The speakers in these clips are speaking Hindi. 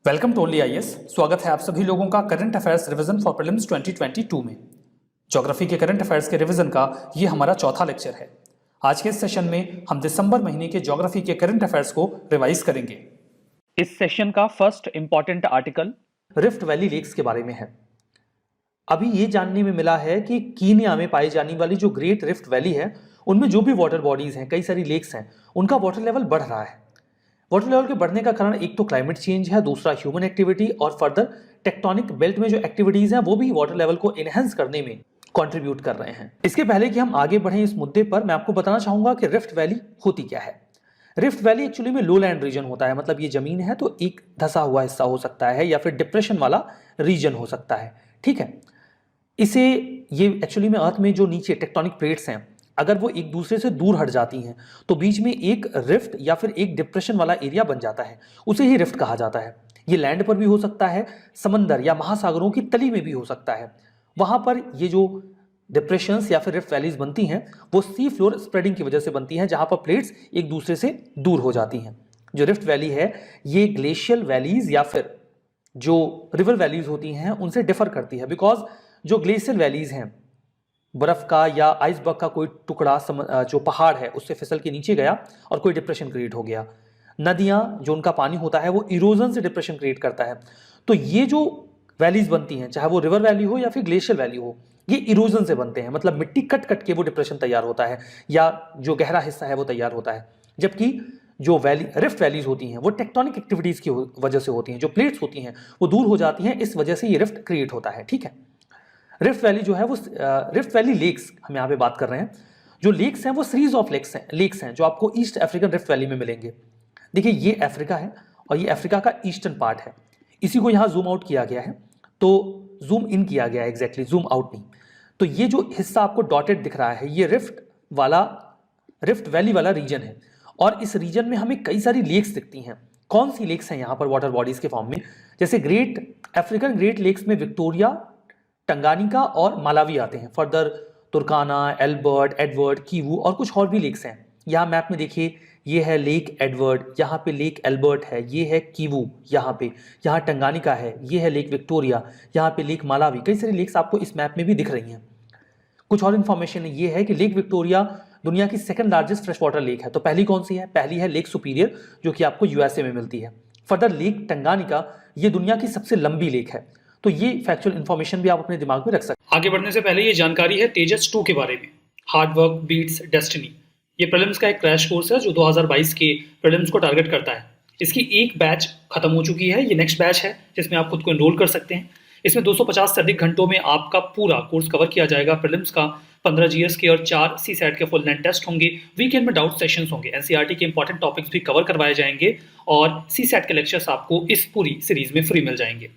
Welcome to only IAS. स्वागत है आप सभी लोगों का current affairs revision for prelims 2022 में। ज्योग्राफी के करंट अफेयर्स के रिवीजन का ये हमारा चौथा लेक्चर है। आज के इस सेशन में हम दिसंबर महीने के ज्योग्राफी के करंट अफेयर्स को रिवाइज करेंगे। इस सेशन का first important article rift valley lakes के बारे में है। अभी ये जानने में मिला है कि कीनिया में पाई जाने वाली जो ग्रेट रिफ्ट वैली है, उनमें जो भी वाटर बॉडीज हैं, कई सारी लेक्स हैं, उनका वाटर लेवल बढ़ रहा है। वाटर लेवल के बढ़ने का कारण एक तो क्लाइमेट चेंज है, दूसरा ह्यूमन एक्टिविटी और फर्दर टेक्टोनिक बेल्ट में जो एक्टिविटीज हैं वो भी वाटर लेवल को एनहेंस करने में कंट्रीब्यूट कर रहे हैं। इसके पहले कि हम आगे बढ़ें इस मुद्दे पर, मैं आपको बताना चाहूंगा कि रिफ्ट वैली होती क्या है। रिफ्ट वैली एक्चुअली में लो लैंड रीजन होता है, मतलब ये जमीन है तो एक धसा हुआ हिस्सा हो सकता है या फिर डिप्रेशन वाला रीजन हो सकता है। ठीक है, इसे ये एक्चुअली में अर्थ में जो नीचे टेक्टोनिक प्लेट्स हैं, अगर वो एक दूसरे से दूर हट जाती हैं तो बीच में एक रिफ्ट या फिर एक डिप्रेशन वाला एरिया बन जाता है, उसे ही रिफ्ट कहा जाता है। ये लैंड पर भी हो सकता है, समंदर या महासागरों की तली में भी हो सकता है। वहां पर ये जो डिप्रेशंस या फिर रिफ्ट वैलीज बनती हैं वो सी फ्लोर स्प्रेडिंग की वजह से बनती हैं, जहां पर प्लेट्स एक दूसरे से दूर हो जाती हैं। जो रिफ्ट वैली है ये ग्लेशियल वैलीज या फिर जो रिवर वैलीज होती हैं उनसे डिफर करती है, बिकॉज जो ग्लेशियल वैलीज हैं, बर्फ का या आइसबर्ग का कोई टुकड़ा जो पहाड़ है उससे फिसल के नीचे गया और कोई डिप्रेशन क्रिएट हो गया। नदियां जो उनका पानी होता है वो इरोजन से डिप्रेशन क्रिएट करता है। तो ये जो वैलीज बनती हैं, चाहे वो रिवर वैली हो या फिर ग्लेशियर वैली हो, ये इरोजन से बनते हैं, मतलब मिट्टी कट कट के वो डिप्रेशन तैयार होता है या जो गहरा हिस्सा है वो तैयार होता है। जबकि जो वैली रिफ्ट वैलीज होती हैं वो टेक्टोनिक एक्टिविटीज की वजह से होती हैं, जो प्लेट्स होती हैं वो दूर हो जाती हैं, इस वजह से ये रिफ्ट क्रिएट होता है। ठीक है, रिफ्ट वैली जो है वो रिफ्ट वैली लेक्स हम यहाँ पे बात कर रहे हैं। जो लेक्स हैं वो सीरीज ऑफ लेक्स हैं जो आपको ईस्ट अफ्रीकन रिफ्ट वैली में मिलेंगे। देखिए ये अफ्रीका है और ये अफ्रीका का ईस्टर्न पार्ट है। इसी को यहाँ जूम आउट किया गया है, तो जूम इन किया गया है, एग्जैक्टली जूम आउट नहीं। तो ये जो हिस्सा आपको डॉटेड दिख रहा है ये रिफ्ट वैली वाला रीजन है, और इस रीजन में हमें कई सारी लेक्स दिखती हैं। कौन सी लेक्स हैं यहाँ पर वाटर बॉडीज के फॉर्म में? जैसे अफ्रीकन ग्रेट लेक्स में विक्टोरिया, टंगानिका और मालावी आते हैं। फर्दर तुर्काना, एल्बर्ट, एडवर्ड, कीवू और कुछ और भी लेक्स हैं। यहाँ मैप में देखिए, ये है लेक एडवर्ड, यहाँ पे लेक एल्बर्ट है, ये है कीवू, यहाँ टंगानिका है, ये है लेक विक्टोरिया, यहाँ पे लेक मालावी। कई सारी लेक्स आपको इस मैप में भी दिख रही हैं। कुछ और इन्फॉर्मेशन ये है कि लेक विक्टोरिया दुनिया की second largest fresh water lake है। तो पहली कौन सी है? पहली है लेक सुपीरियर, जो कि आपको यूएसए में मिलती है। फर्दर लेक टंगानिका ये दुनिया की सबसे लंबी लेक है। तो ये फैक्चुअल इन्फॉर्मेशन भी आप अपने दिमाग में रख सकते हैं। आगे बढ़ने से पहले ये जानकारी है तेजस 2 के बारे में, हार्ड वर्क बीट्स डेस्टिनी। ये प्रीलिम्स का एक क्रैश कोर्स है जो 2022 के प्रीलिम्स को टारगेट करता है। इसकी एक बैच खत्म हो चुकी है, ये नेक्स्ट बैच है जिसमें आप खुद को एनरोल कर सकते हैं। इसमें 250 से अधिक घंटों में आपका पूरा कोर्स कवर किया जाएगा। प्रीलिम्स का 15 जीएस के और 4 सीसैट के फुल लेंथ टेस्ट होंगे। वीकेंड में डाउट सेशंस होंगे, एनसीईआरटी के इंपॉर्टेंट टॉपिक्स भी कवर करवाए जाएंगे और सीसैट के लेक्चर्स आपको इस पूरी सीरीज में फ्री मिल जाएंगे।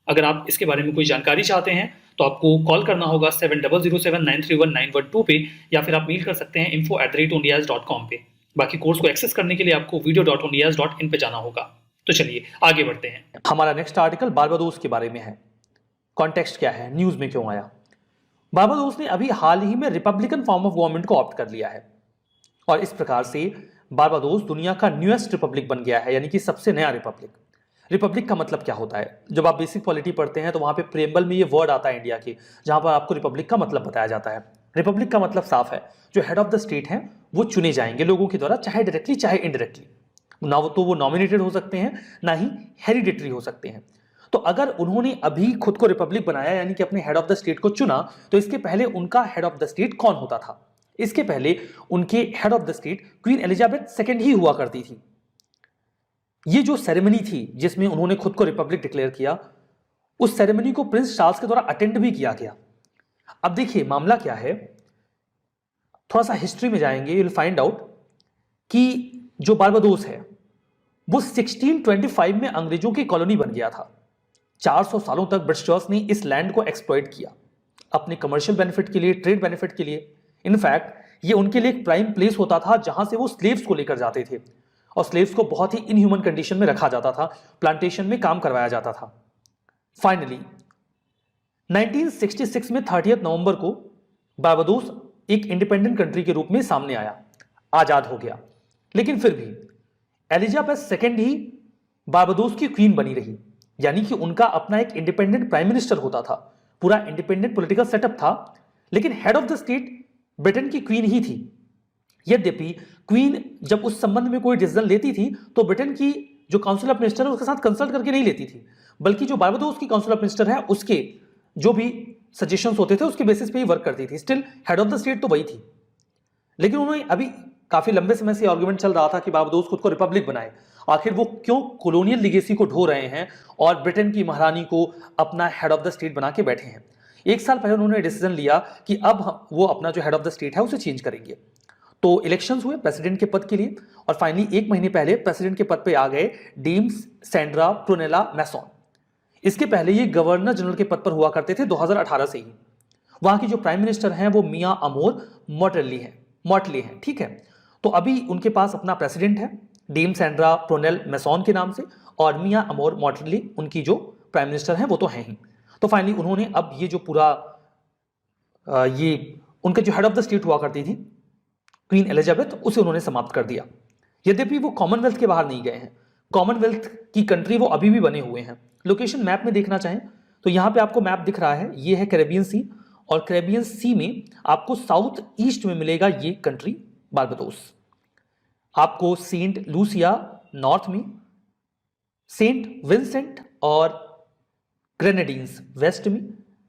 अगर आप इसके बारे में कोई जानकारी चाहते हैं तो आपको कॉल करना होगा 7007931912 पे, या फिर आप मेल कर सकते हैं info@onlyas.com पे। बाकी कोर्स को एक्सेस करने के लिए आपको video.onlyas.in पे जाना होगा। तो चलिए आगे बढ़ते हैं। हमारा नेक्स्ट आर्टिकल बारबाडोस के बारे में है। कॉन्टेक्स्ट क्या है, न्यूज में क्यों आया? बारबाडोस ने अभी हाल ही में रिपब्लिकन फॉर्म ऑफ गवर्नमेंट को ऑप्ट कर लिया है और इस प्रकार से बारबाडोस दुनिया का न्यूएस्ट रिपब्लिक बन गया है, यानी कि सबसे नया रिपब्लिक। रिपब्लिक का मतलब क्या होता है? जब आप बेसिक पॉलिटी पढ़ते हैं तो वहां पे प्रेम्बल में ये वर्ड आता है इंडिया के, जहां पर आपको रिपब्लिक का मतलब बताया जाता है। रिपब्लिक का मतलब साफ है, जो हेड ऑफ द स्टेट हैं वो चुने जाएंगे लोगों के द्वारा, चाहे डायरेक्टली चाहे इनडायरेक्टली। ना तो वो नॉमिनेटेड हो सकते हैं, ना ही हेरिडिटरी हो सकते हैं। तो अगर उन्होंने अभी खुद को रिपब्लिक बनाया, यानी कि अपने हेड ऑफ द स्टेट को चुना, तो इसके पहले उनका हेड ऑफ द स्टेट कौन होता था? इसके पहले उनके head of the state queen Elizabeth second ही हुआ करती थी। ये जो सेरेमनी थी जिसमें उन्होंने खुद को रिपब्लिक डिक्लेयर किया, उस सेरेमनी को प्रिंस चार्ल्स के द्वारा अटेंड भी किया गया। अब देखिए मामला क्या है, थोड़ा सा हिस्ट्री में जाएंगे, यू विल फाइंड आउट कि जो बारबाडोस है वो 1625 में अंग्रेजों की कॉलोनी बन गया था। 400 सालों तक ब्रिटिशर्स ने इस लैंड को एक्सप्लॉइट किया अपने कमर्शियल बेनिफिट के लिए, ट्रेड बेनिफिट के लिए। इनफैक्ट ये उनके लिए एक प्राइम प्लेस होता था जहां से वो स्लेव्स को लेकर जाते थे और स्लेव्स को बहुत ही इनह्यूमन कंडीशन में रखा जाता था, प्लांटेशन में काम करवाया जाता था। फाइनली 1966 में 30 नवंबर को बारबाडोस एक इंडिपेंडेंट कंट्री के रूप में सामने आया, आजाद हो गया। लेकिन फिर भी एलिजाबेथ सेकेंड ही बारबाडोस की क्वीन बनी रही, यानी कि उनका अपना एक इंडिपेंडेंट प्राइम मिनिस्टर होता था, पूरा इंडिपेंडेंट पॉलिटिकल सेटअप था, लेकिन head of the state Britain की क्वीन ही थी। यद्यपि क्वीन जब उस संबंध में कोई डिसीजन लेती थी तो ब्रिटेन की जो काउंसिल ऑफ मिनिस्टर है उसके साथ कंसल्ट करके नहीं लेती थी, बल्कि जो बारबाडोस की काउंसिल ऑफ मिनिस्टर है उसके जो भी सजेशंस होते थे उसके बेसिस पे ही वर्क करती थी। Still head of the state तो वही थी। लेकिन उन्होंने अभी काफी लंबे समय से आर्गुमेंट चल रहा था कि बारबाडोस खुद को रिपब्लिक बनाए। आखिर वो क्यों कॉलोनियल लिगेसी को ढो रहे हैं और ब्रिटेन की महारानी को अपना हेड ऑफ द स्टेट बना के बैठे हैं। एक साल पहले उन्होंने डिसीजन लिया कि अब वो अपना जो हेड ऑफ द स्टेट है उसे चेंज करेंगे। तो इलेक्शंस हुए प्रेसिडेंट के पद के लिए और फाइनली एक महीने पहले प्रेसिडेंट के पद पे आ गए डीम्स सेंड्रा प्रुनेला मैसॉन। इसके पहले ये गवर्नर जनरल के पद पर हुआ करते थे 2018 से ही। वहां की जो प्राइम मिनिस्टर हैं वो मिया अमोर मॉटली हैं, ठीक है। तो अभी उनके पास अपना प्रेसिडेंट है डीम सेंड्रा प्रोनेल मैसॉन के नाम से, और मिया अमोर मॉटली उनकी जो प्राइम मिनिस्टर हैं वो तो हैं ही। तो फाइनली उन्होंने अब ये जो पूरा ये उनके जो हेड ऑफ द स्टेट हुआ करती थी क्वीन एलिजाबेथ, उसे उन्होंने समाप्त कर दिया। यद्यपि वो कॉमनवेल्थ के बाहर नहीं गए हैं, कॉमनवेल्थ की कंट्री वो अभी भी बने हुए हैं। लोकेशन मैप में देखना चाहें तो यहाँ पे आपको मैप दिख रहा है, ये है कैरेबियन सी, और कैरेबियन सी में आपको साउथ ईस्ट में मिलेगा ये कंट्री बारबाडोस। आपको सेंट लूसिया नॉर्थ में, सेंट विंसेंट और ग्रेनेडीन्स वेस्ट में,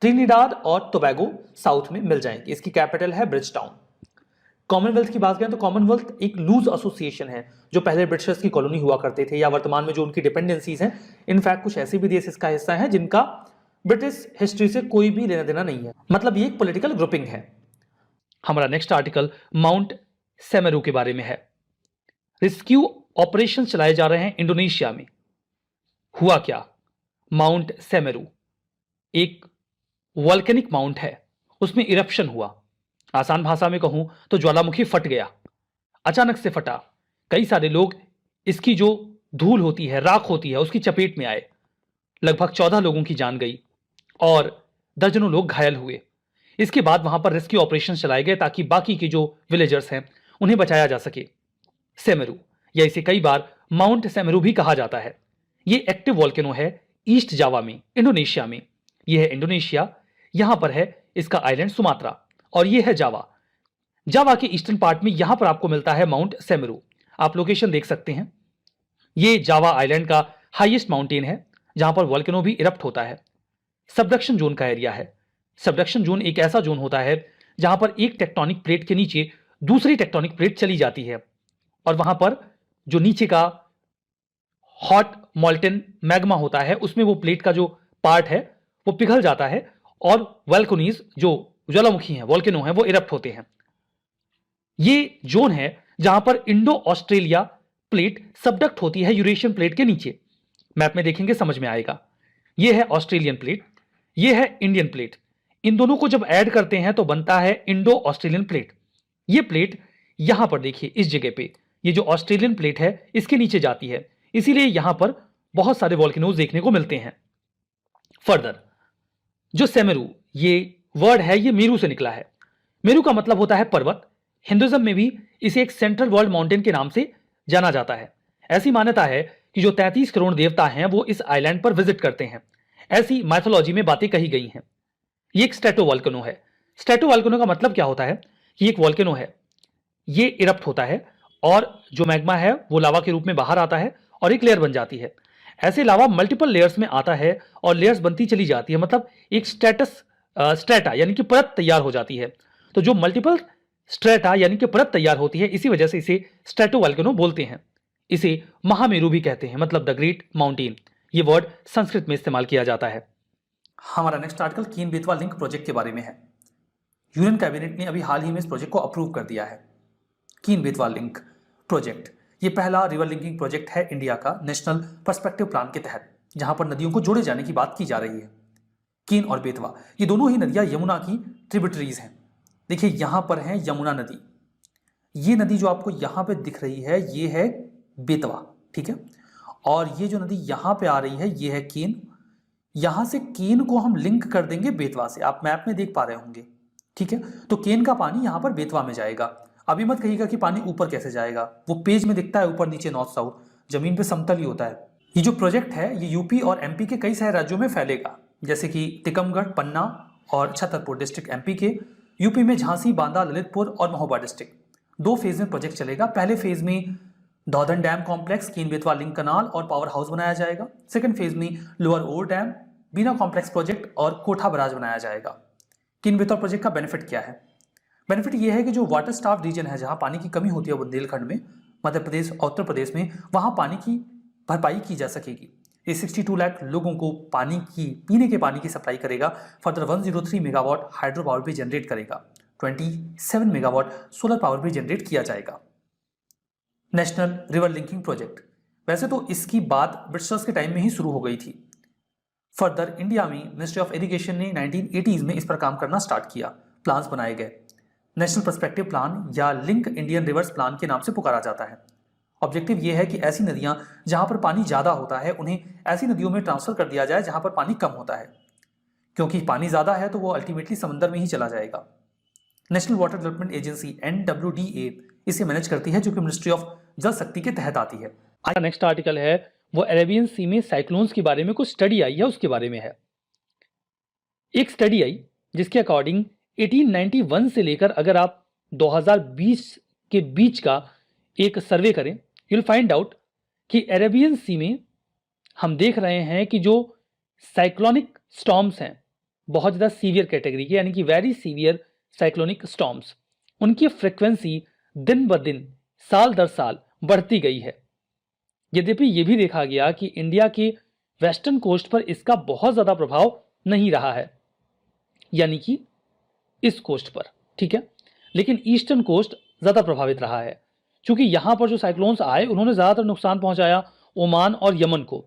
ट्रिनिडाद और टोबैगो साउथ में मिल जाएंगे। इसकी कैपिटल है ब्रिजटाउन। कॉमनवेल्थ की बात करें तो कॉमनवेल्थ एक लूज एसोसिएशन है जो पहले ब्रिटिशर्स की कॉलोनी हुआ करते थे, या वर्तमान में जो उनकी डिपेंडेंसीज हैं। इनफैक्ट कुछ ऐसे भी देश इसका हिस्सा हैं जिनका ब्रिटिश हिस्ट्री से कोई भी लेना देना नहीं है, मतलब ये एक पॉलिटिकल ग्रुपिंग है। हमारा नेक्स्ट आर्टिकल माउंट सेमेरू के बारे में है। रेस्क्यू ऑपरेशन चलाए जा रहे हैं इंडोनेशिया में। हुआ क्या? माउंट सेमेरू एक वॉल्केनिक माउंट है, उसमें इरप्शन हुआ। आसान भाषा में कहूं तो ज्वालामुखी फट गया, अचानक से फटा। कई सारे लोग इसकी जो धूल होती है, राख होती है, उसकी चपेट में आए। लगभग 14 लोगों की जान गई और दर्जनों लोग घायल हुए। इसके बाद वहां पर रेस्क्यू ऑपरेशन चलाए गए ताकि बाकी के जो विलेजर्स हैं उन्हें बचाया जा सके। सेमेरू, या इसे कई बार माउंट सेमेरू भी कहा जाता है, ये एक्टिव वॉल्केनो है ईस्ट जावा में, इंडोनेशिया में। यह है इंडोनेशिया, यहां पर है इसका आइलैंड सुमात्रा, और यह है जावा। जावा के ईस्टर्न पार्ट में यहां पर आपको मिलता है माउंट सेमेरू। आप लोकेशन देख सकते हैं, यह जावा आइलैंड का हाईएस्ट माउंटेन है जहां पर वॉल्केनो भी इरप्ट होता है। सबडक्शन जोन का एरिया है। सबडक्शन जोन एक ऐसा जोन होता है जहां पर एक टेक्टोनिक प्लेट के नीचे दूसरी टेक्टोनिक प्लेट चली जाती है, और वहां पर जो नीचे का हॉट मॉल्टेन मैग्मा होता है उसमें वो प्लेट का जो पार्ट है वो पिघल जाता है, और वॉल्केनीज जो ज्वालामुखी हैं, वॉल्केनो हैं, वो इरप्ट होते हैं। ये जोन है जहां पर इंडो ऑस्ट्रेलिया प्लेट सबडक्ट होती है यूरेशियन प्लेट के नीचे। मैप में देखेंगे समझ में आएगा। यह है ऑस्ट्रेलियन प्लेट, यह है इंडियन प्लेट। इन दोनों को जब ऐड करते हैं तो बनता है इंडो ऑस्ट्रेलियन प्लेट। यह प्लेट यहां पर देखिए, इस जगह पे ये जो ऑस्ट्रेलियन प्लेट है इसके नीचे जाती है, इसीलिए यहां पर बहुत सारे वॉल्केनोज देखने को मिलते हैं। फर्दर जो सेमेरू, ये वर्ड है ये मेरू से निकला है। मेरू का मतलब होता है पर्वत। हिंदुइज्म में भी इसे एक सेंट्रल वर्ल्ड माउंटेन के नाम से जाना जाता है। ऐसी मान्यता है कि जो 33 करोड़ देवता हैं वो इस आइलैंड पर विजिट करते हैं, ऐसी माइथोलॉजी में बातें कही गई हैं। ये एक स्ट्रेटो वॉल्केनो है। स्ट्रेटो वॉल्केनो का मतलब क्या होता है कि एक वॉल्केनो है, ये इरप्ट होता है और जो मैग्मा है वो लावा के रूप में बाहर आता है और एक लेयर बन जाती है। ऐसे लावा मल्टीपल लेयर्स में आता है और लेयर्स बनती चली जाती है, मतलब एक स्ट्रेटा यानी कि परत तैयार हो जाती है। तो जो मल्टीपल स्ट्रेटा यानी कि परत तैयार होती है, इसी वजह से इसे स्ट्रेटो वॉल्केनो बोलते हैं। इसे महामेरू भी कहते हैं, मतलब द ग्रेट माउंटेन। ये वर्ड संस्कृत में इस्तेमाल किया जाता है। हमारा नेक्स्ट आर्टिकल कीन बेतवा लिंक प्रोजेक्ट के बारे में है। यूनियन कैबिनेट ने अभी हाल ही में इस प्रोजेक्ट को अप्रूव कर दिया है। कीन बेतवा लिंक प्रोजेक्ट ये पहला रिवर लिंकिंग प्रोजेक्ट है इंडिया का नेशनल पर्सपेक्टिव प्लान के तहत, जहां पर नदियों को जोड़े जाने की बात की जा रही है। कीन और बेतवा ये दोनों ही नदियां यमुना की ट्रिब्यूटरीज हैं। देखिए यहां पर है यमुना नदी, ये नदी जो आपको यहां पे दिख रही है ये है बेतवा, ठीक है। और ये जो नदी यहां पे आ रही है ये है कीन। यहां से कीन को हम लिंक कर देंगे बेतवा से, आप मैप में देख पा रहे होंगे, ठीक है। तो केन का पानी यहां पर बेतवा में जाएगा। अभी मत कहिएगा कि पानी ऊपर कैसे जाएगा, वो पेज में दिखता है ऊपर नीचे नॉर्थ साउथ, जमीन पे समतल ही होता है। ये जो प्रोजेक्ट है ये यूपी और एमपी के कई सारे राज्यों में फैलेगा, जैसे कि टिकमगढ़, पन्ना और छतरपुर डिस्ट्रिक्ट एमपी के, यूपी में झांसी, बांदा, ललितपुर और महोबा डिस्ट्रिक्ट। 2 फेज में प्रोजेक्ट चलेगा। पहले फेज में दौधन डैम कॉम्प्लेक्स, कीन बेतवा लिंक कनाल और पावर हाउस बनाया जाएगा। सेकंड फेज में लोअर ओर डैम, बीना कॉम्प्लेक्स प्रोजेक्ट और कोठा बराज बनाया जाएगा। कीन बेतवा प्रोजेक्ट का बेनिफिट क्या है? बेनिफिट ये है कि जो वाटर स्टार्व रीजन है, जहां पानी की कमी होती है बुंदेलखंड में, मध्य प्रदेश और उत्तर प्रदेश में, वहां पानी की भरपाई की जा सकेगी। ये 62 लाख लोगों को पीने के पानी की सप्लाई करेगा। फर्दर 103 मेगावाट हाइड्रो पावर भी जनरेट करेगा। 27 मेगावाट सोलर पावर भी जनरेट किया जाएगा। नेशनल रिवर लिंकिंग प्रोजेक्ट, वैसे तो इसकी बात ब्रिटिशर्स के टाइम में ही शुरू हो गई थी। फर्दर इंडिया में मिनिस्ट्री ऑफ इरिगेशन ने 1980s में इस पर काम करना स्टार्ट किया। प्लान्स बनाए गए। नेशनल पर्सपेक्टिव प्लान या लिंक इंडियन रिवर्स प्लान के नाम से पुकारा जाता है। ऑब्जेक्टिव यह है कि ऐसी नदियां जहां पर पानी ज्यादा होता है उन्हें ऐसी नदियों में ट्रांसफर कर दिया जाए जहां पर पानी कम होता है, क्योंकि पानी ज्यादा है तो वो अल्टीमेटली समंदर में ही चला जाएगा। National water development agency NWDA इसे मैनेज करती है, जो कि मिनिस्ट्री ऑफ जल शक्ति के तहत आती है। नेक्स्ट आर्टिकल है वो अरेबियन सी में साइक्लोन्स के बारे में कुछ स्टडी आई है, उसके बारे में है। एक स्टडी आई जिसके अकॉर्डिंग 1891 से लेकर अगर आप 2020 के बीच का एक सर्वे करें, यूल फाइंड आउट कि अरेबियन सी में हम देख रहे हैं कि जो साइक्लोनिक स्टॉर्म्स हैं बहुत ज़्यादा सीवियर कैटेगरी के, यानी कि वेरी सीवियर साइक्लोनिक स्टॉर्म्स, उनकी फ्रिक्वेंसी दिन ब दिन साल दर साल बढ़ती गई है। यद्यपि यह भी देखा गया कि इंडिया के वेस्टर्न कोस्ट पर इसका बहुत ज़्यादा प्रभाव नहीं रहा है, यानी कि इस कोस्ट पर, ठीक है, लेकिन ईस्टर्न कोस्ट ज़्यादा प्रभावित रहा है, क्योंकि यहां पर जो साइक्लोन्स आए उन्होंने ज़्यादातर नुकसान पहुंचाया ओमान और यमन को।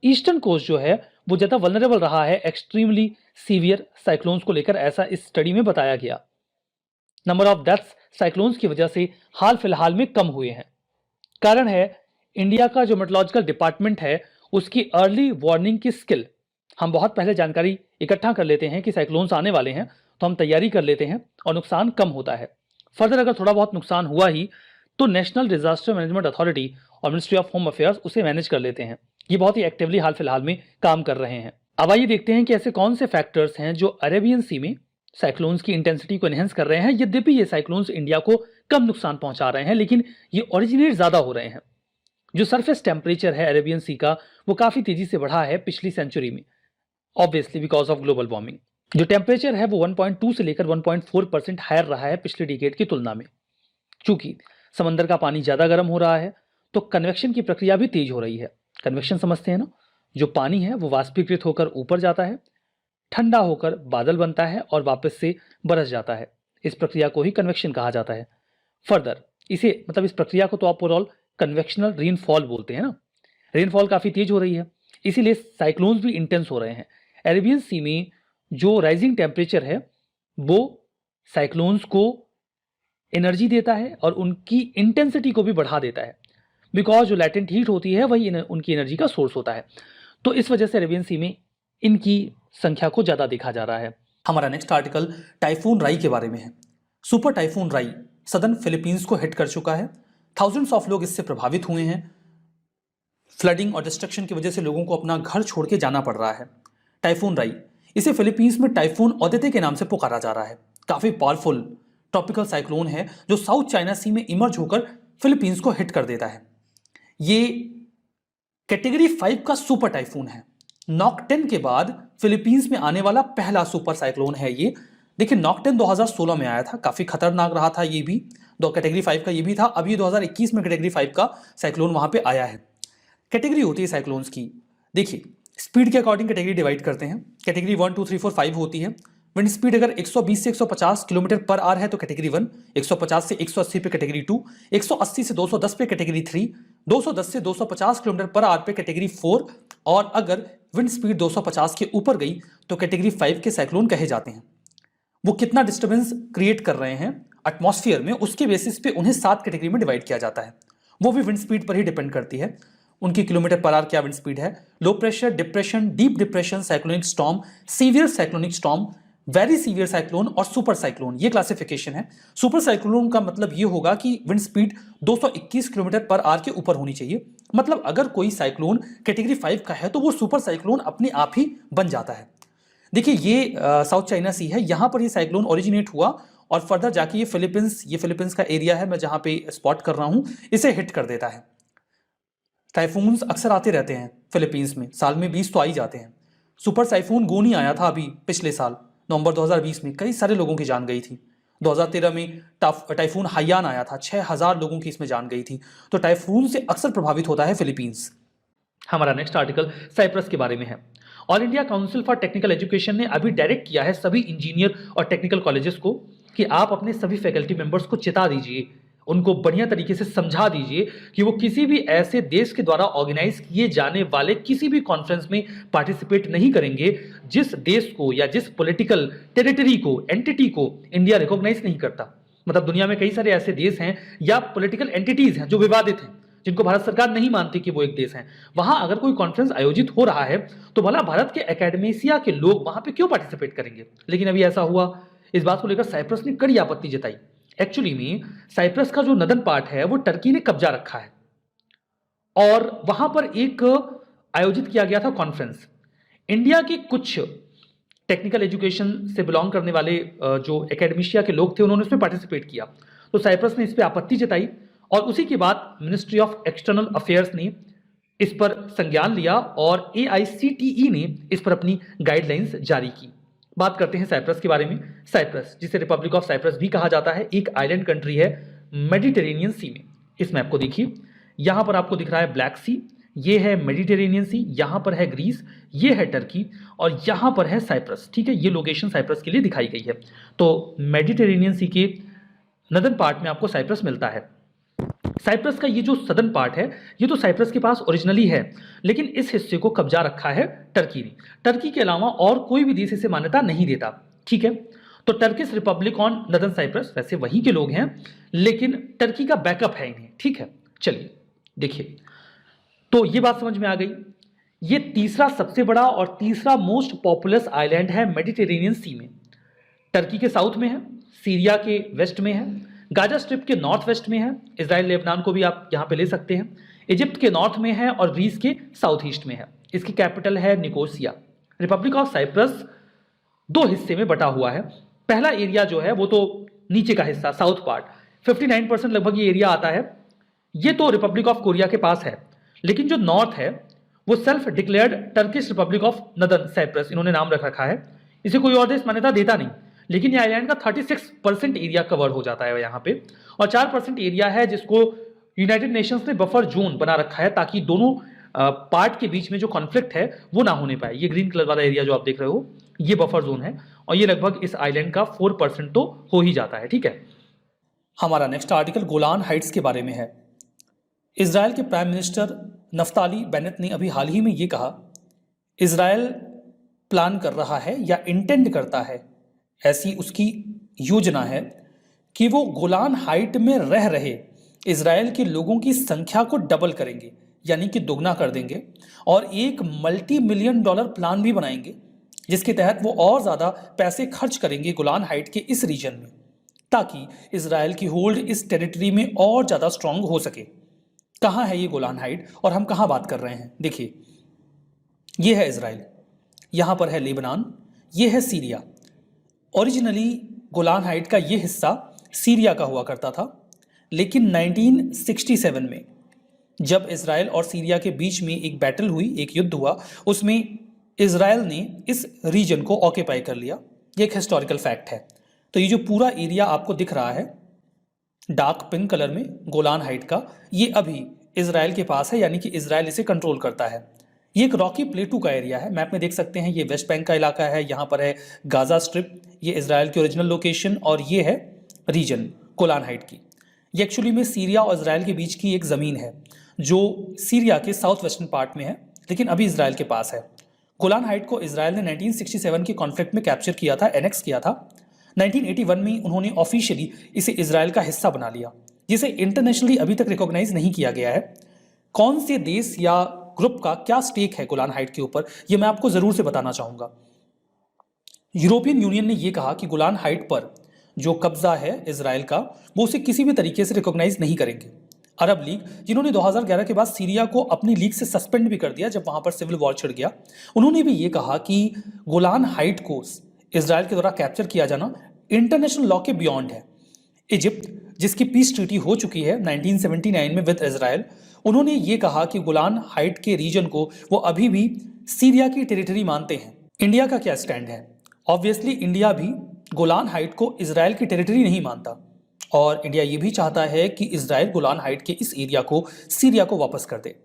ईस्टर्न कोस्ट जो है वो ज़्यादा वल्नरेबल रहा है एक्सट्रीमली सीवियर साइक्लोन्स को लेकर, ऐसा इस स्टडी में बताया गया। नंबर ऑफ डेथ्स साइक्लोन्स की वजह से हाल फिलहाल में कम हुए हैं। कारण है इंडिया का जो मेट्रोलॉजिकल डिपार्टमेंट है उसकी अर्ली वार्निंग की स्किल। हम बहुत पहले जानकारी इकट्ठा कर लेते हैं कि साइक्लोन्स आने वाले हैं, तो हम तैयारी कर लेते हैं और नुकसान कम होता है। फर्दर अगर थोड़ा बहुत नुकसान हुआ ही तो नेशनल डिजास्टर मैनेजमेंट अथॉरिटी और मिनिस्ट्री ऑफ होम अफेयर्स उसे मैनेज कर लेते हैं। ये बहुत ही एक्टिवली हाल फिलहाल में काम कर रहे हैं। अब आइए देखते हैं कि ऐसे कौन से फैक्टर्स हैं जो अरेबियन सी में साइक्लोन्स की इंटेंसिटी को एनहेंस कर रहे हैं। यद्यपि ये साइक्लोन्स इंडिया को कम नुकसान पहुंचा रहे हैं, लेकिन ये ओरिजिनेट ज्यादा हो रहे हैं। जो सरफेस टेम्परेचर है अरेबियन सी का वो काफी तेजी से बढ़ा है पिछली सेंचुरी में, obviously because of global warming. जो टेम्परेचर है वो 1.2 से लेकर 1.4% हायर रहा है पिछले डिकेड की तुलना में। चूंकि समंदर का पानी ज्यादा गर्म हो रहा है तो कन्वेक्शन की प्रक्रिया भी तेज हो रही है। कन्वेक्शन समझते हैं ना, जो पानी है वो वाष्पीकृत होकर ऊपर जाता है, ठंडा होकर बादल बनता है और वापस से बरस जाता है। इस प्रक्रिया को ही कन्वेक्शन कहा जाता है। फर्दर इसे मतलब इस प्रक्रिया को तो आप ओवरऑल कन्वेक्शनल रेनफॉल बोलते हैं ना। रेनफॉल काफी तेज हो रही है, इसीलिए साइक्लोन्स भी इंटेंस हो रहे हैं। अरेबियन सी में जो राइजिंग टेम्परेचर है वो साइक्लोन्स को एनर्जी देता है और उनकी इंटेंसिटी को भी बढ़ा देता है, बिकॉज जो लैटेंट हीट होती है वही उनकी एनर्जी का सोर्स होता है। तो इस वजह से अरेबियन सी में इनकी संख्या को ज्यादा देखा जा रहा है। हमारा नेक्स्ट आर्टिकल टाइफून राई के बारे में है। सुपर टाइफून राई सदर्न फिलीपींस को हिट कर चुका है। थाउजेंड्स ऑफ लोग इससे प्रभावित हुए हैं। फ्लडिंग और डिस्ट्रक्शन की वजह से लोगों को अपना घर छोड़ के जाना पड़ रहा है। टाइफून राई, इसे फिलीपींस में टाइफून औदित्य के नाम से पुकारा जा रहा है। काफी पावरफुल ट्रॉपिकल साइक्लोन है जो साउथ चाइना सी में इमर्ज होकर फिलीपींस को हिट कर देता है। ये कैटेगरी 5 का सुपर टाइफून है। नॉकटेन के बाद फिलीपींस में आने वाला पहला सुपर साइक्लोन है ये। देखिए नॉकटेन 2016 में आया था, काफी खतरनाक रहा था ये भी, दो कैटेगरी 5 का ये भी था। अभी 2021 में कैटेगरी 5 का साइक्लोन वहां पे आया है। कैटेगरी होती है साइक्लोन्स की, देखिए स्पीड के अकॉर्डिंग कैटेगरी डिवाइड करते हैं। कैटेगरी 1 2 3 4 5 होती है। विंड स्पीड अगर 120 से 150 किलोमीटर पर आवर है तो कैटेगरी 1, 150 से 180 पे कैटेगरी 2, 180 से 210 पे कैटेगरी 3, 210 से 250 किलोमीटर पर आवर पे कैटेगरी 4, और अगर विंड स्पीड 250 के ऊपर गई तो कैटेगरी 5 के साइक्लोन कहे जाते हैं। वो कितना डिस्टर्बेंस क्रिएट कर रहे हैं एटमॉस्फेयर में, उसके बेसिस पे उन्हें 7 कैटेगरी में डिवाइड किया जाता है। वो भी विंड स्पीड पर ही डिपेंड करती है, उनकी किलोमीटर पर आवर क्या विंड स्पीड है। Low pressure, depression, deep depression, cyclonic storm, severe cyclonic storm, very severe cyclone और सुपर साइक्लोन, ये क्लासिफिकेशन है। सुपर साइक्लोन का मतलब ये होगा कि wind speed 221 kilometre per hour के ऊपर होनी चाहिए। मतलब अगर कोई साइक्लोन कैटेगरी 5 का है तो वो सुपर साइक्लोन अपने आप ही बन जाता है। देखिए ये साउथ चाइना सी है, यहाँ पर ये साइक्लोन ओरिजिनेट हुआ और फर्दर जाके ये फिलीपींस का एरिया है, मैं जहाँ पे स्पॉट कर रहा हूँ, इसे हिट कर देता है। टाइफून्स अक्सर आते रहते हैं फिलीपींस में, साल में 20 तो आ ही जाते हैं। सुपर साइफून गोनी आया था अभी पिछले साल नवंबर 2020 में, कई सारे लोगों की जान गई थी। 2013 में टाइफून हाइयान आया था, 6000 लोगों की इसमें जान गई थी। तो टाइफून से अक्सर प्रभावित होता है फिलीपींस। हमारा नेक्स्ट आर्टिकल साइप्रस के बारे में है। All India council for technical education ने अभी डायरेक्ट किया है सभी इंजीनियर और टेक्निकल कॉलेजेस को कि आप अपने सभी फैकल्टी मेंबर्स को चेता दीजिए, उनको बढ़िया तरीके से समझा दीजिए कि वो किसी भी ऐसे देश के द्वारा ऑर्गेनाइज किए जाने वाले किसी भी कॉन्फ्रेंस में पार्टिसिपेट नहीं करेंगे जिस देश को या जिस पॉलिटिकल टेरिटरी को, एंटिटी को इंडिया रिकॉग्नाइज नहीं करता। मतलब दुनिया में कई सारे ऐसे देश हैं या पॉलिटिकल एंटिटीज हैं जो विवादित हैं, जिनको भारत सरकार नहीं मानती कि वो एक देश है। वहां अगर कोई कॉन्फ्रेंस आयोजित हो रहा है तो भला भारत के एकेडमेसिया के लोग वहां पे क्यों पार्टिसिपेट करेंगे। लेकिन अभी ऐसा हुआ, इस बात को लेकर साइप्रस ने कड़ी आपत्ति जताई। एक्चुअली में साइप्रस का जो नदन पार्ट है वो टर्की ने कब्जा रखा है और वहां पर एक आयोजित किया गया था कॉन्फ्रेंस। इंडिया की कुछ टेक्निकल एजुकेशन से बिलोंग करने वाले जो एकेडमिशिया के लोग थे उन्होंने उसमें पार्टिसिपेट किया। तो साइप्रस ने इस पर आपत्ति जताई और उसी के बाद मिनिस्ट्री ऑफ एक्सटर्नल अफेयर्स ने इस पर संज्ञान लिया और AICTE ने इस पर अपनी गाइडलाइंस जारी की। बात करते हैं साइप्रस के बारे में। साइप्रस, जिसे रिपब्लिक ऑफ साइप्रस भी कहा जाता है, एक आइलैंड कंट्री है मेडिटेरेनियन सी में। इस मैप को देखिए, यहां पर आपको दिख रहा है ब्लैक सी, ये है मेडिटेरेनियन सी, यहां पर है ग्रीस, ये है टर्की और यहां पर है साइप्रस। ठीक है, ये लोकेशन साइप्रस के लिए दिखाई गई है। तो मेडिटेरेनियन सी के नदन पार्ट में आपको साइप्रस मिलता है। साइप्रस का ये जो सदर्न पार्ट है ये तो साइप्रस के पास ओरिजिनली है, लेकिन इस हिस्से को कब्जा रखा है टर्की ने। टर्की के अलावा और कोई भी देश इसे मान्यता नहीं देता। ठीक है, तो Turkish Republic on Northern Cyprus, वैसे वहीं के लोग हैं लेकिन टर्की का बैकअप है इन्हें। ठीक है, चलिए देखिए, तो ये बात समझ में आ गई। ये तीसरा सबसे बड़ा और तीसरा मोस्ट पॉपुलस आइलैंड है मेडिटेरेनियन सी में। टर्की के साउथ में है, सीरिया के वेस्ट में है, गाजा स्ट्रिप के नॉर्थ वेस्ट में है, इजराइल लेबनान को भी आप यहां पे ले सकते हैं, इजिप्ट के नॉर्थ में है और ग्रीस के साउथ ईस्ट में है। इसकी कैपिटल है निकोसिया। रिपब्लिक ऑफ साइप्रस दो हिस्से में बटा हुआ है। पहला एरिया जो है वो तो नीचे का हिस्सा, साउथ पार्ट, 59% लगभग ये एरिया आता है। ये तो रिपब्लिक ऑफ कोरिया के पास है, लेकिन जो नॉर्थ है वो self declared Turkish Republic of Northern Cyprus, इन्होंने नाम रख रखा है। इसे कोई और देश मान्यता देता नहीं, लेकिन ये आइलैंड का 36% एरिया कवर हो जाता है यहाँ पे, और 4% एरिया है जिसको यूनाइटेड नेशंस ने बफर जोन बना रखा है ताकि दोनों पार्ट के बीच में जो कॉन्फ्लिक्ट है वो ना होने पाए। ये ग्रीन कलर वाला एरिया जो आप देख रहे हो ये बफर जोन है और ये लगभग इस आइलैंड का 4% तो हो ही जाता है। ठीक है, हमारा नेक्स्ट आर्टिकल गोलान हाइट्स के बारे में है। इजराइल के प्राइम मिनिस्टर नफ्ताली बेनेट ने अभी हाल ही में ये कहा, इजराइल प्लान कर रहा है या इंटेंड करता है, ऐसी उसकी योजना है कि वो गोलान हाइट में रह रहे इजराइल के लोगों की संख्या को डबल करेंगे, यानी कि दोगुना कर देंगे, और एक $multi-million प्लान भी बनाएंगे जिसके तहत वो और ज़्यादा पैसे खर्च करेंगे गोलान हाइट के इस रीजन में, ताकि इजराइल की होल्ड इस टेरिटरी में और ज़्यादा स्ट्रांग हो सके। कहाँ है ये गोलान हाइट और हम कहाँ बात कर रहे हैं? देखिए, ये है इजराइल, यहाँ पर है लेबनान, ये है सीरिया। ओरिजिनली गोलान हाइट का ये हिस्सा सीरिया का हुआ करता था, लेकिन 1967 में जब इजराइल और सीरिया के बीच में एक बैटल हुई, एक युद्ध हुआ, उसमें इजराइल ने इस रीजन को ऑक्यूपाई कर लिया। ये एक हिस्टोरिकल फैक्ट है। तो ये जो पूरा एरिया आपको दिख रहा है डार्क पिंक कलर में गोलान हाइट का, ये अभी इजराइल के पास है, यानी कि इजराइल इसे कंट्रोल करता है। ये एक रॉकी प्लेटू का एरिया है, मैप में देख सकते हैं। ये वेस्ट बैंक का इलाका है, यहाँ पर है गाजा स्ट्रिप, ये इजराइल की ओरिजिनल लोकेशन, और ये है रीजन गोलान हाइट की। ये एक्चुअली में सीरिया और इजराइल के बीच की एक ज़मीन है जो सीरिया के साउथ वेस्टर्न पार्ट में है, लेकिन अभी इजराइल के पास है। गोलान हाइट को इजराइल ने 1967 के कॉन्फ्लिक्ट में कैप्चर किया था, एनेक्स किया था। 1981 में उन्होंने ऑफिशियली इसे इजराइल का हिस्सा बना लिया, जिसे इंटरनेशनली अभी तक रिकॉग्नाइज नहीं किया गया है। कौन से देश या ग्रुप का क्या स्टेक है गोलान हाइट के ऊपर, ये मैं आपको ज़रूर से बताना चाहूँगा। यूरोपियन यूनियन ने यह कहा कि गोलान हाइट पर जो कब्जा है इजराइल का, वो उसे किसी भी तरीके से रिकॉग्नाइज नहीं करेंगे। अरब लीग, जिन्होंने 2011 के बाद सीरिया को अपनी लीग से सस्पेंड भी कर दिया जब वहां पर सिविल वॉर छिड़ गया, उन्होंने भी ये कहा कि गोलान हाइट को इजराइल के द्वारा कैप्चर किया जाना इंटरनेशनल लॉ के बियॉन्ड है। इजिप्ट, जिसकी पीस ट्रीटी हो चुकी है 1979 में विद इजराइल, उन्होंने ये कहा कि गोलान हाइट के रीजन को वो अभी भी सीरिया की टेरिटरी मानते हैं। इंडिया का क्या स्टैंड है? ऑब्वियसली इंडिया भी गोलान हाइट को इजराइल की टेरिटरी नहीं मानता, और इंडिया ये भी चाहता है कि इजराइल गोलान हाइट के इस एरिया को सीरिया को वापस कर दे।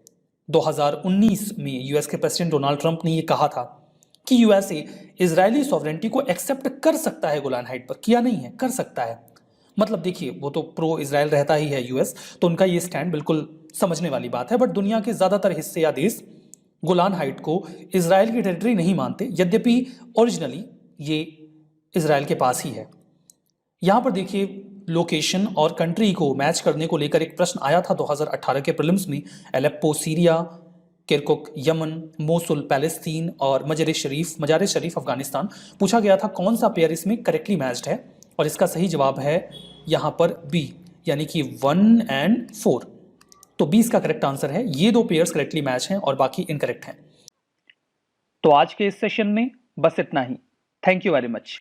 2019 में यूएस के प्रेसिडेंट डोनाल्ड ट्रंप ने ये कहा था कि यूएसए इजरायली सॉवरेंटी को एक्सेप्ट कर सकता है गोलान हाइट पर, किया नहीं है, कर सकता है। मतलब देखिए, वो तो प्रो इजराइल रहता ही है यूएस, तो उनका ये स्टैंड बिल्कुल समझने वाली बात है। बट दुनिया के ज़्यादातर हिस्से या देश गोलान हाइट को इजराइल की टेरिटरी नहीं मानते, यद्यपि ओरिजिनली ये इजराइल के पास ही है। यहाँ पर देखिए, लोकेशन और कंट्री को मैच करने को लेकर एक प्रश्न आया था 2018 के प्रीलिम्स में। Aleppo Syria, Kirkuk Yemen, Mosul Palestine और मजार शरीफ अफगानिस्तान पूछा गया था कौन सा पेयर इसमें करेक्टली मैच्ड है, और इसका सही जवाब है यहाँ पर बी, यानी कि 1 और 4। तो बी इसका करेक्ट आंसर है। ये दो पेयर्स करेक्टली मैच हैं और बाकी इनकरेक्ट हैं। तो आज के इस सेशन में बस इतना ही। Thank you very much.